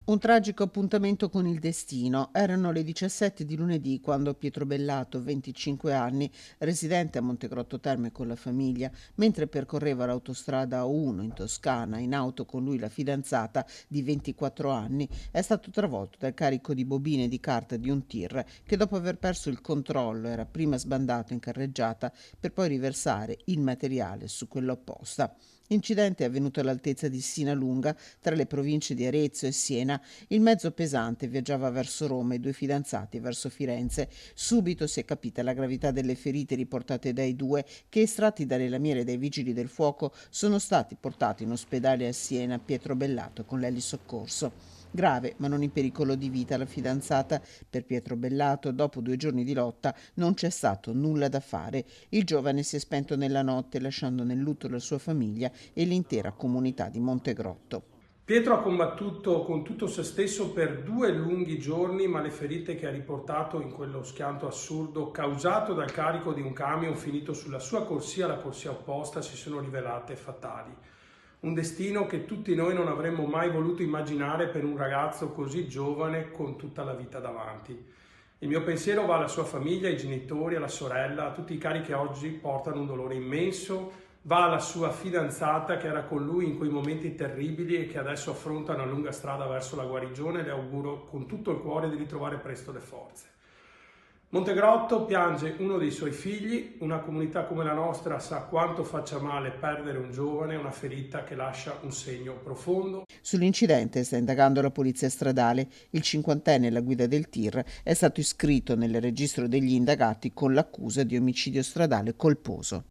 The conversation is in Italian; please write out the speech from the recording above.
Un tragico appuntamento con il destino. Erano le 17 di lunedì quando Pietro Bellato, 25 anni, residente a Montegrotto Terme con la famiglia, mentre percorreva l'autostrada A1 in Toscana, in auto con lui la fidanzata di 24 anni, è stato travolto dal carico di bobine di carta di un tir che dopo aver perso il controllo era prima sbandato in carreggiata per poi riversare il materiale su quella opposta. L'incidente è avvenuto all'altezza di Sinalunga, tra le province di Arezzo e Siena. Il mezzo pesante viaggiava verso Roma e i due fidanzati verso Firenze. Subito si è capita la gravità delle ferite riportate dai due che, estratti dalle lamiere dai vigili del fuoco, sono stati portati in ospedale a Siena Pietro Bellato con l'elisoccorso. Grave, ma non in pericolo di vita, la fidanzata. Per Pietro Bellato, dopo 2 giorni di lotta, non c'è stato nulla da fare. Il giovane si è spento nella notte, lasciando nel lutto la sua famiglia e l'intera comunità di Montegrotto. Pietro ha combattuto con tutto se stesso per 2 lunghi giorni, ma le ferite che ha riportato in quello schianto assurdo causato dal carico di un camion finito sulla sua corsia, la corsia opposta, si sono rivelate fatali. Un destino che tutti noi non avremmo mai voluto immaginare per un ragazzo così giovane con tutta la vita davanti. Il mio pensiero va alla sua famiglia, ai genitori, alla sorella, a tutti i cari che oggi portano un dolore immenso, va alla sua fidanzata che era con lui in quei momenti terribili e che adesso affronta una lunga strada verso la guarigione. Le auguro con tutto il cuore di ritrovare presto le forze. Montegrotto piange uno dei suoi figli, una comunità come la nostra sa quanto faccia male perdere un giovane, una ferita che lascia un segno profondo. Sull'incidente sta indagando la polizia stradale. Il cinquantenne alla guida del tir è stato iscritto nel registro degli indagati con l'accusa di omicidio stradale colposo.